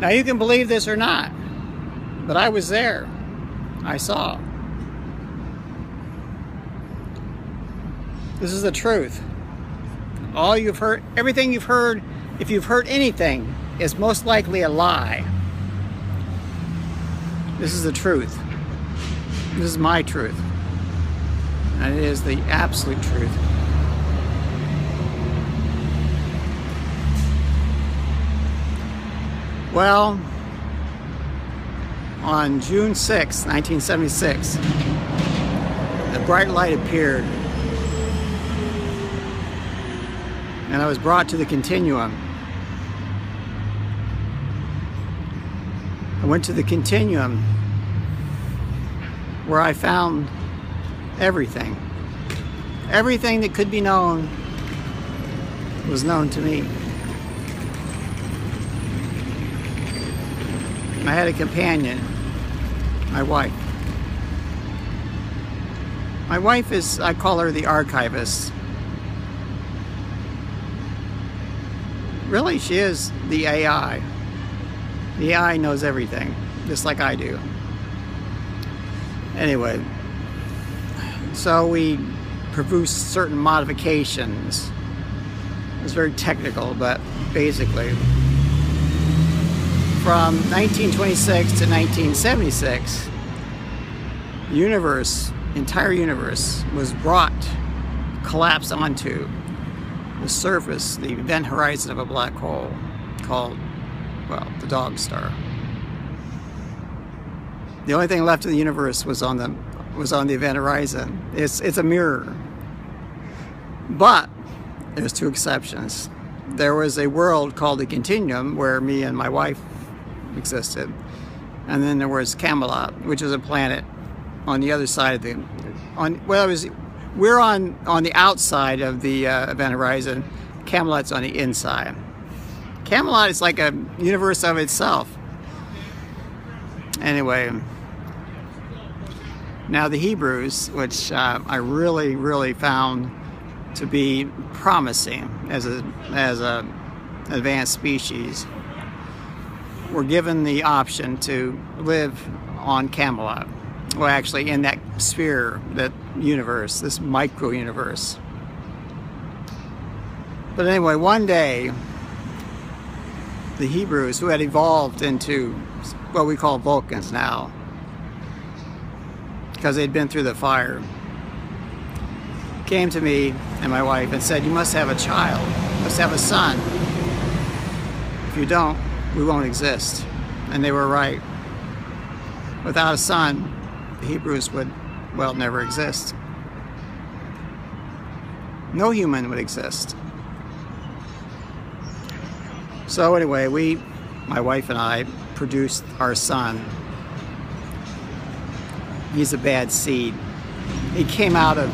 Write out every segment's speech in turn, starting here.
Now you can believe this or not, but I was there. I saw. This is the truth. All you've heard, everything you've heard, if you've heard anything, is most likely a lie. This is the truth. This is my truth. And it is the absolute truth. Well, on June 6, 1976, the bright light appeared, and I was brought to the continuum. I went to the continuum where I found everything. Everything that could be known was known to me. I had a companion, my wife. My wife is, I call her the archivist. Really, she is the AI. The AI knows everything, just like I do. Anyway, so we produced certain modifications. It was very technical, but basically, from 1926 to 1976, the universe, entire universe, was brought, collapsed onto the surface, the event horizon of a black hole called, well, the dog star. The only thing left of the universe was on the event horizon. It's a mirror. But there's two exceptions. There was a world called the Continuum where me and my wife existed, and then there was Camelot, which is a planet on the other side of the we're on the outside of the event horizon. Camelot's on the inside. Camelot is like a universe of itself. Anyway, now the Hebrews, which I really found to be promising as a advanced species, were given the option to live on Camelot. Well, actually, in that sphere, that universe, this micro-universe. But anyway, one day, the Hebrews, who had evolved into what we call Vulcans now, because they'd been through the fire, came to me and my wife and said, "You must have a child, you must have a son. If you don't, we won't exist." And they were right. Without a son, the Hebrews would, well, never exist. No human would exist. So anyway, my wife and I, produced our son. He's a bad seed. He came out of,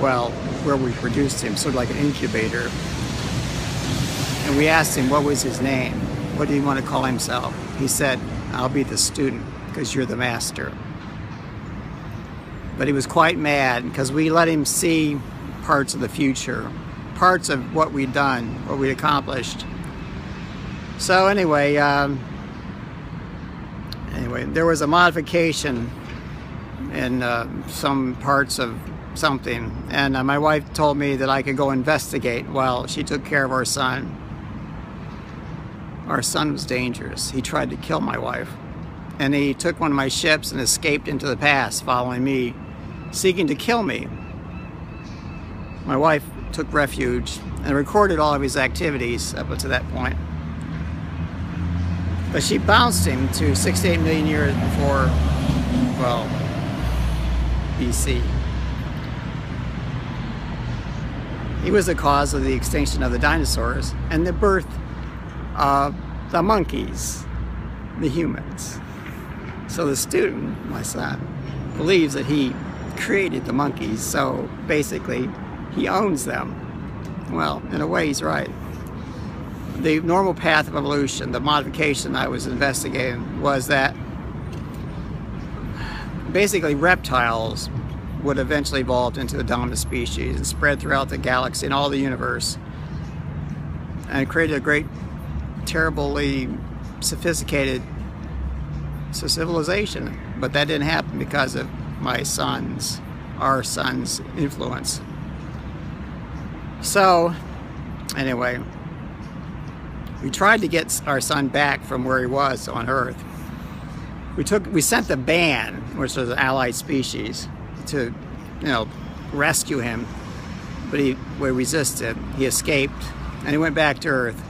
well, where we produced him, sort of like an incubator. And we asked him what was his name. What do you want to call himself? He said, "I'll be the student because you're the master." But he was quite mad because we let him see parts of the future, parts of what we'd done, what we'd accomplished. So anyway, there was a modification in some parts of something, and my wife told me that I could go investigate while she took care of our son. Our son was dangerous. He tried to kill my wife, and he took one of my ships and escaped into the past, following me, seeking to kill me. My wife took refuge and recorded all of his activities up to that point. But she bounced him to 6 to 8 million years before, well, BC. He was the cause of the extinction of the dinosaurs and the birth of the monkeys, the humans. So the student, my son, believes that he created the monkeys, so basically he owns them. Well, in a way, he's right. The normal path of evolution, the modification I was investigating, was that basically reptiles would eventually evolve into the dominant species and spread throughout the galaxy and all the universe, and created a great, terribly sophisticated civilization. But that didn't happen because of our son's influence. So, anyway, we tried to get our son back from where he was on Earth. We sent the band, which was an allied species, to, rescue him. But we resisted. He escaped, and he went back to Earth.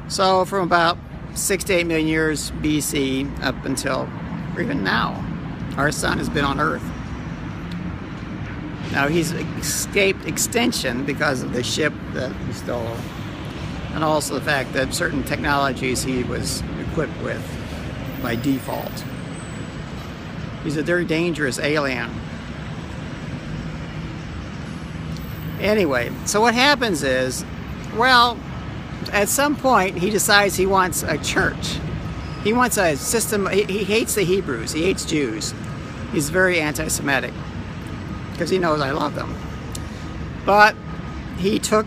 So from about 6 to 8 million years BC up until even now, our son has been on Earth. Now he's escaped extinction because of the ship that he stole, and also the fact that certain technologies he was equipped with by default. He's a very dangerous alien. Anyway, so what happens is, well, at some point he decides he wants a church. He wants a system. He hates the Hebrews. He hates Jews. He's very anti-Semitic because he knows I love them. But he took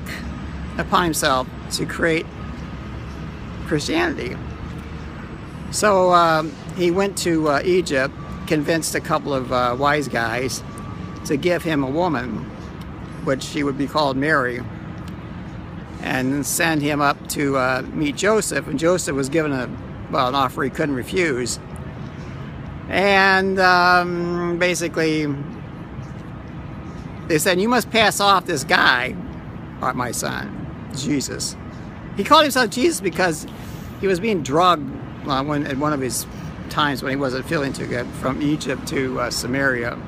upon himself to create Christianity. So he went to Egypt, convinced a couple of wise guys to give him a woman, which she would be called Mary, and send him up to meet Joseph. And Joseph was given an offer he couldn't refuse. And basically, they said, you must pass off this guy, my son, Jesus. He called himself Jesus because he was being drugged at one of his times when he wasn't feeling too good, from Egypt to Samaria.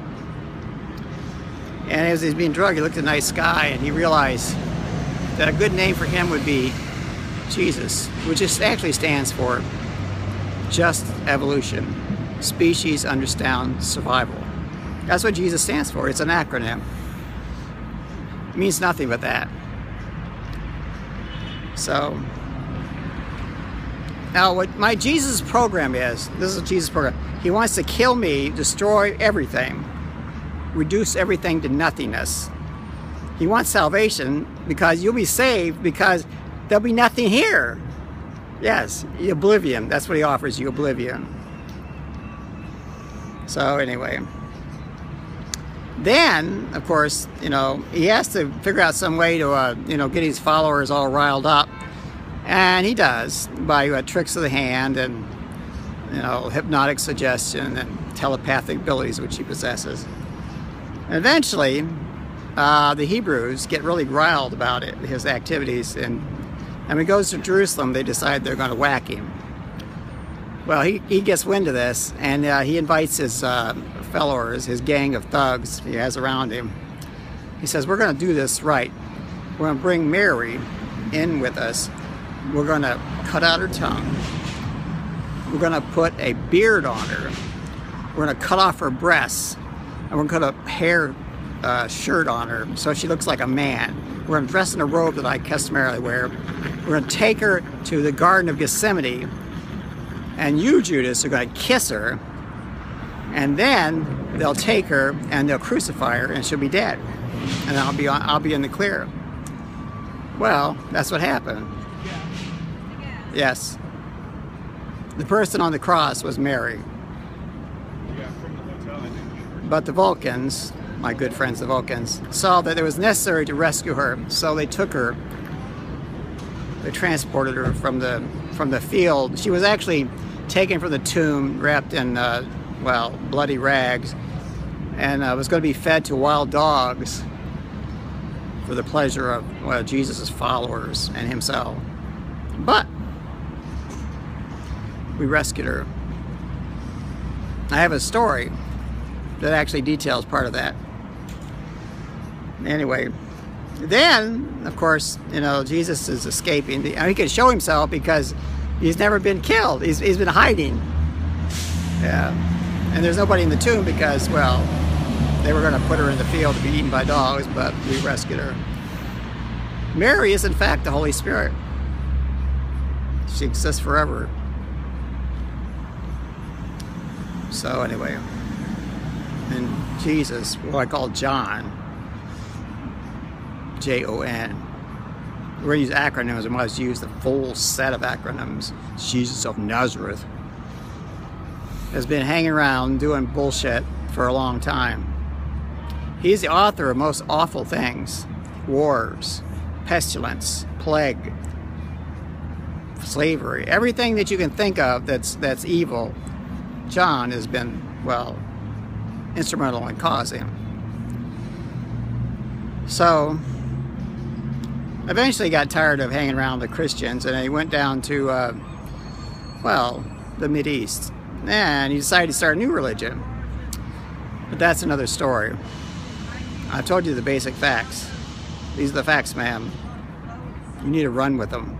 And as he's being drugged, he looked at the night sky and he realized that a good name for him would be Jesus, which actually stands for just evolution. Species understand survival. That's what Jesus stands for. It's an acronym. It means nothing but that. So, now what my Jesus program is, this is a Jesus program. He wants to kill me, destroy everything, reduce everything to nothingness. He wants salvation because you'll be saved because there'll be nothing here. Yes, oblivion. That's what he offers you, oblivion. So anyway, then of course, he has to figure out some way to get his followers all riled up, and he does by tricks of the hand and hypnotic suggestion and telepathic abilities which he possesses. And eventually, the Hebrews get really riled about it, his activities, and when he goes to Jerusalem, they decide they're going to whack him. Well, he gets wind of this, and he invites his followers, his gang of thugs he has around him. He says, we're going to do this right. We're going to bring Mary in with us. We're going to cut out her tongue. We're going to put a beard on her. We're going to cut off her breasts. And we're going to put a hair shirt on her so she looks like a man. We're going to dress in a robe that I customarily wear. We're going to take her to the Garden of Gethsemane. And you, Judas, are going to kiss her, and then they'll take her and they'll crucify her, and she'll be dead, and I'll be in the clear. Well, that's what happened. Yes, the person on the cross was Mary, but the Vulcans, my good friends the Vulcans, saw that it was necessary to rescue her, so they took her. They transported her from the field. She was actually taken from the tomb, wrapped in, bloody rags, and was going to be fed to wild dogs for the pleasure of Jesus' followers and himself. But we rescued her. I have a story that actually details part of that. Anyway, then, of course, Jesus is escaping. He can show himself because he's never been killed. He's been hiding. Yeah. And there's nobody in the tomb because, well, they were going to put her in the field to be eaten by dogs, but we rescued her. Mary is, in fact, the Holy Spirit. She exists forever. So, anyway. And Jesus, who I call John, Jon, we're going to use acronyms, and let's use the full set of acronyms. Jesus of Nazareth has been hanging around doing bullshit for a long time. He's the author of most awful things: wars, pestilence, plague, slavery, everything that you can think of that's evil. John has been, well, instrumental in causing. So eventually got tired of hanging around the Christians, and he went down to well, the Mideast, and he decided to start a new religion. But that's another story. I've told you the basic facts. These are the facts, ma'am. You need to run with them.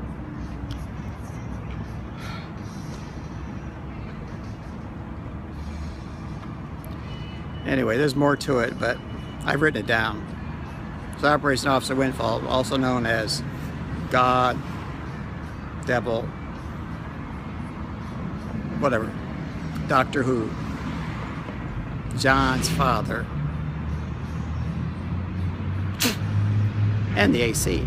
Anyway, there's more to it, but I've written it down. It's Operation Officer Windfall, also known as God, Devil, whatever, Doctor Who, John's father, and the AC.